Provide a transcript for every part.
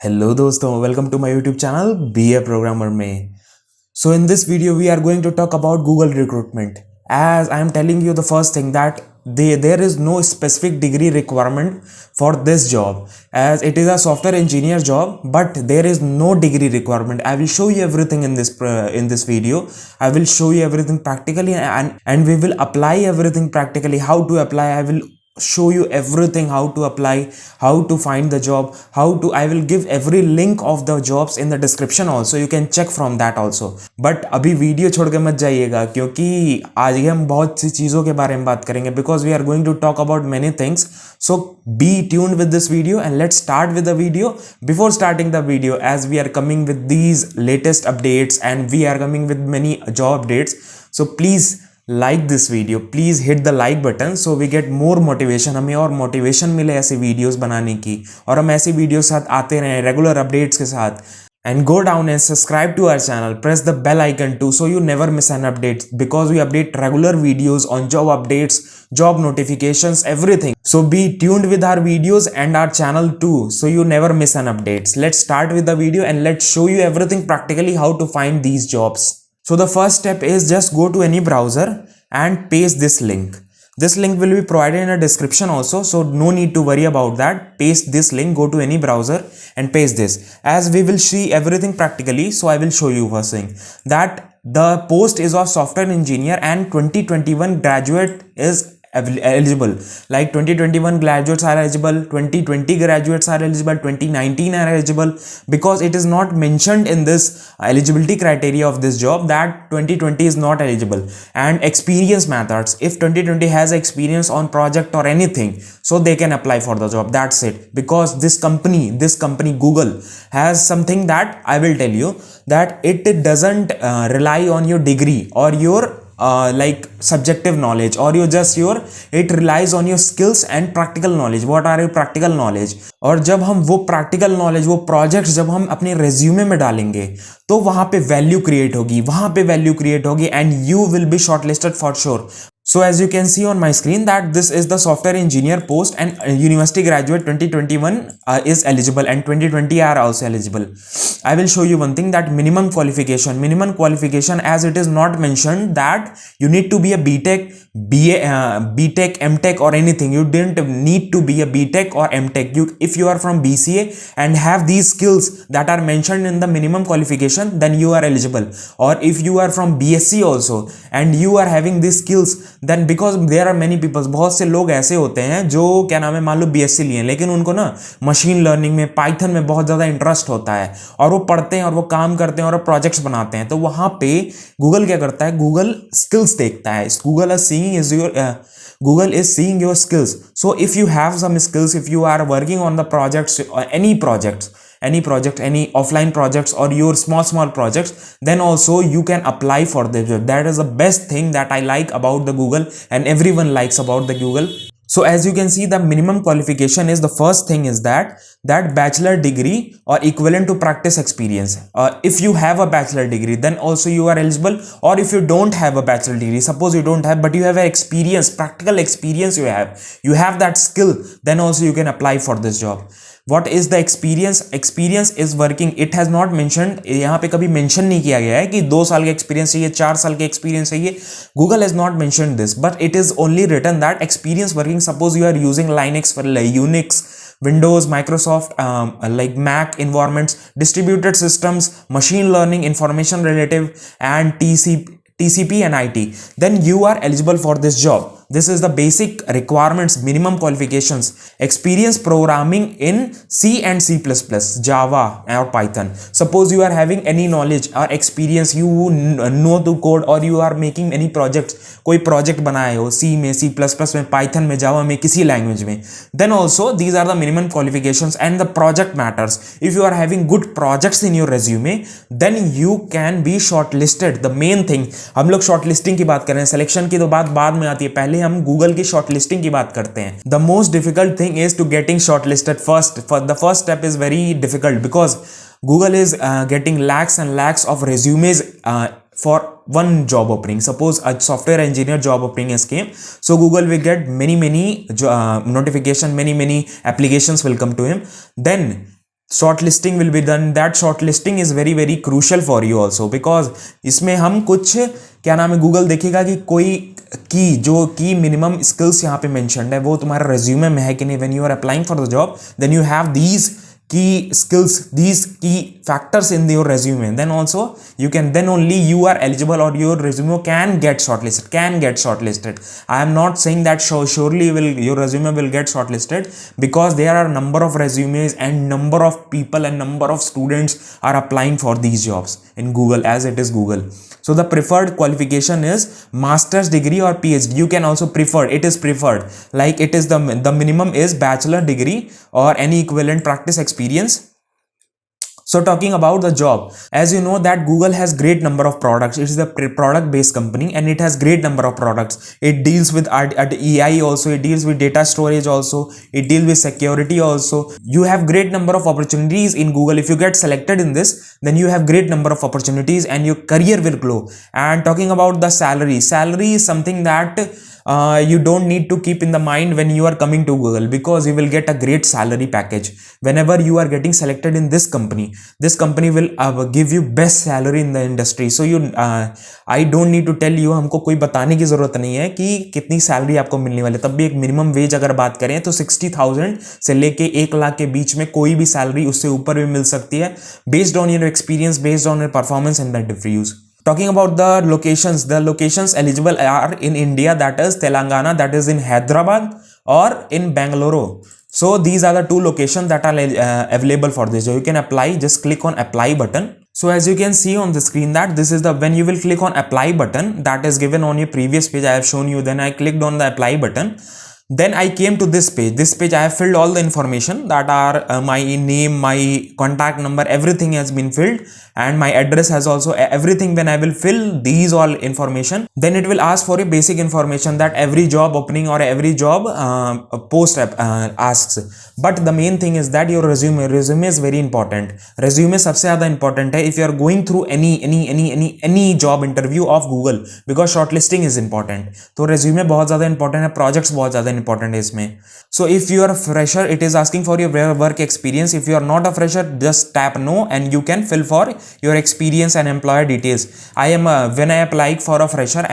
Hello दोस्तों, welcome to my YouTube channel be a programmer में. So in this video we are going to talk about Google recruitment. As I am telling you the first thing that there is no specific degree requirement for this job, as it is a software engineer job, but there is no degree requirement. I will show you everything in this video. I will show you everything practically, and we will apply everything practically. How to apply, I will show you everything, how to apply, how to find the job, I will give every link of the jobs in the description also. You can check from that also. But अभी video छोड़ के मत जाइएगा, क्योंकि आज हम बहुत सी चीज़ों के बारे में बात करेंगे, because we are going to talk about many things. So be tuned with this video and let's start with the video. Before starting the video, as we are coming with these latest updates and we are coming with many job updates, so please like this video, please hit the like button so we get more motivation. हमें और motivation मिले ऐसे videos बनाने की, और हम ऐसी videos साथ आते रहें रेगुलर अपडेट्स के साथ. And go down and subscribe to our channel, press the bell icon too, so you never miss an update, because we update regular videos on job updates, job notifications, everything. So be tuned with our videos and our channel too, so you never miss an updates. Let's start with the video and let's show you everything practically how to find these jobs. So the first step is just go to any browser and paste this link. This link will be provided in a description also, so no need to worry about that. Paste this link, go to any browser and paste this. As we will see everything practically, so I will show you first thing that the post is of software engineer and 2021 graduate is eligible. Like 2021 graduates are eligible, 2020 graduates are eligible, 2019 are eligible, because it is not mentioned in this eligibility criteria of this job that 2020 is not eligible. And experience methods, if 2020 has experience on project or anything, so they can apply for the job. That's it. Because this company Google has something that I will tell you, that it doesn't rely on your degree or your like subjective knowledge, or it relies on your skills and practical knowledge. What are your practical knowledge? और जब हम वो practical knowledge, वो projects जब हम अपने resume में डालेंगे, तो वहां पे value create होगी, and you will be shortlisted for sure. So as you can see on my screen that this is the software engineer post, and university graduate 2021 is eligible, and 2020 are also eligible. I will show you one thing, that minimum qualification, as it is not mentioned that you need to be a BTech, BTech, MTech or anything. You didn't need to be a BTech or MTech. If you are from BCA and have these skills that are mentioned in the minimum qualification, then you are eligible. Or if you are from BSc also and you are having these skills, then because there are many people, बहुत से लोग ऐसे होते हैं जो क्या नाम है, मान लो BSc लिए, लेकिन उनको ना मशीन लर्निंग में, पाइथन में बहुत ज़्यादा इंटरेस्ट होता है, और वो पढ़ते हैं और वो काम करते हैं और प्रोजेक्ट्स बनाते हैं. तो वहाँ पे गूगल क्या करता है, गूगल स्किल्स देखता है. Google is seeing your skills. So if you have some skills, if you are working on the projects, any offline projects or your small projects, then also you can apply for the job. That is the best thing that I like about the Google, and everyone likes about the Google. So as you can see, the minimum qualification is, the first thing is that bachelor degree or equivalent to practice experience. If you have a bachelor degree, then also you are eligible. Or if you don't have a bachelor degree, suppose you don't have, but you have an experience, practical experience, you have that skill, then also you can apply for this job. What is the experience? Experience is working. It has not mentioned, यहाँ पे कभी mention नहीं किया गया है कि 2 साल का experience चाहिए, 4 साल का experience चाहिए. Google has not mentioned this, but it is only written that experience working. Suppose you are using Linux, for Unix, Windows, Microsoft, like Mac environments, distributed systems, machine learning, information relative, and TCP and IT, then you are eligible for this job. This is the basic requirements, minimum qualifications. Experience programming in C and C++, Java or Python. Suppose you are having any knowledge or experience, you know to code, or you are making any projects, कोई project बनाए हो C में, C++ में, Python में, Java में, किसी language में, then also these are the minimum qualifications. And the project matters. If you are having good projects in your resume, then you can be shortlisted. The main thing, हम लोग shortlisting की बात कर रहे हैं, selection की तो बात बाद में आती है, पहले हम गूगल की शॉर्टलिस्टिंग की बात करते हैं. The most difficult thing is to getting shortlisted first. The first step is very difficult, because Google is getting lakhs and lakhs of resumes for one job opening. Suppose a software engineer job opening is came, so Google will get many notification, many applications will come to him. Then shortlisting will be done. That shortlisting is very very crucial for you also, because इसमें हम कुछ क्या नाम है, Google देखेगा कि कोई की मिनिमम स्किल्स यहाँ पे मेंशन्ड है वो तुम्हारे रेज्यूमे में है कि नहीं. When you are applying for the job, then you have these key skills, these key factors in your resume, then also you can, then only you are eligible, or your resume can get shortlisted. I am not saying that surely your resume will get shortlisted, because there are number of resumes and number of people and number of students are applying for these jobs in Google, as it is Google. So the preferred qualification is master's degree or PhD. You can also prefer, it is preferred, like it is the minimum is bachelor degree or any equivalent practice experience. So talking about the job, as you know that Google has great number of products. It is a product based company and it has great number of products. It deals with AI also, it deals with data storage also, it deals with security also. You have great number of opportunities in Google. If you get selected in this, then you have great number of opportunities and your career will grow. And talking about the salary is something that you don't need to keep in the mind when you are coming to Google, because you will get a great salary package whenever you are getting selected in this company. This company will give you best salary in the industry. So you I don't need to tell you, हमको कोई बताने की जरूरत नहीं है कि कितनी salary आपको मिलने वाली है. तब भी एक मिनिमम वेज अगर बात करें तो 60,000 से लेके 1 लाख के बीच में कोई भी सैलरी, उससे ऊपर भी मिल सकती है, based on your experience, based on your performance in the interviews. Talking about the locations eligible are in India, that is Telangana, that is in Hyderabad or in Bangalore. So these are the two locations that are available for this. So you can apply, just click on apply button. So as you can see on the screen that this is the, when you will click on apply button that is given on your previous page, I have shown you, then I clicked on the apply button. Then I came to this page. I have filled all the information that are my name, my contact number, everything has been filled, and my address has also everything. When I will fill these all information, then it will ask for a basic information that every job opening or every job post asks. But the main thing is that your resume is very important. Resume सबसे ज़्यादा important है if you are going through any job interview of Google, because shortlisting is important. तो resume बहुत ज़्यादा important है, projects बहुत ज़्यादा important है इसमें. So if you are a fresher, it is asking for your work experience. If you are not a fresher, just tap no and you can fill for your experience and employer details. When I apply for a fresher,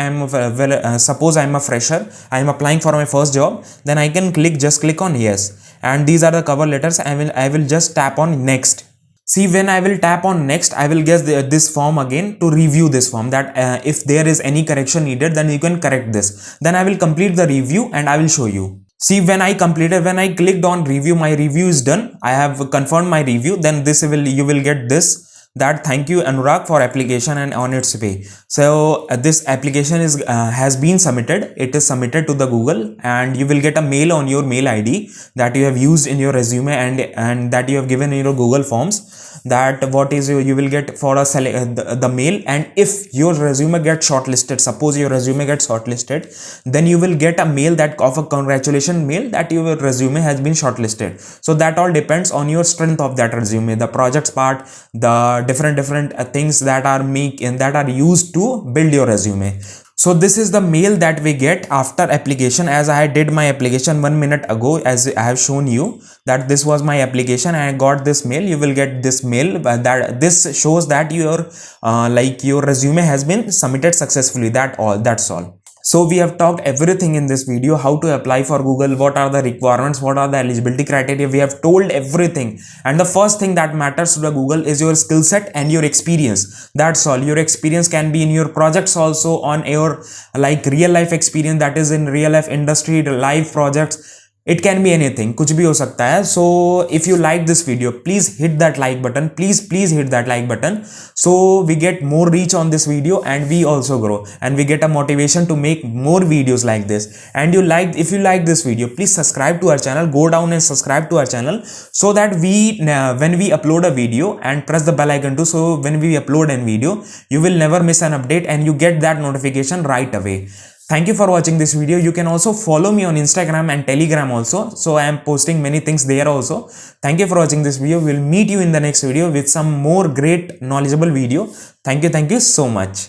suppose I am a fresher, I am applying for my first job, then I can just click on yes, and these are the cover letters. I will just tap on next. See, when I will tap on next, I will get this form again to review this form, that if there is any correction needed, then you can correct this. Then I will complete the review and I will show you. See, when I clicked on review, my review is done. I have confirmed my review. Then you will get this, that thank you Anurag for application and on its way. So this application has been submitted. It is submitted to the Google, and you will get a mail on your mail ID that you have used in your resume and that you have given in your Google forms. That what is you will get for the mail. And if your resume gets shortlisted, suppose your resume gets shortlisted, then you will get a mail that of a congratulation mail that your resume has been shortlisted. So that all depends on your strength of that resume, the projects part, the different things that are used to build your resume. So this is the mail that we get after application. As I did my application 1 minute ago, as I have shown you that this was my application and I got this mail. You will get this mail that this shows that your resume has been submitted successfully. That's all. So we have talked everything in this video, how to apply for Google, what are the requirements, what are the eligibility criteria. We have told everything. And the first thing that matters to the Google is your skill set and your experience. That's all. Your experience can be in your projects also, on your real life experience, that is in real life industry, live projects. It can be anything, कुछ भी हो सकता है. So if you like this video, please hit that like button. Please hit that like button, so we get more reach on this video and we also grow and we get a motivation to make more videos like this. And if you like this video, please subscribe to our channel. Go down and subscribe to our channel, so that when we upload a video, and press the bell icon too, so when we upload a video, you will never miss an update and you get that notification right away. Thank you for watching this video. You can also follow me on Instagram and Telegram also. So I am posting many things there also. Thank you for watching this video. We'll meet you in the next video with some more great knowledgeable video. Thank you so much.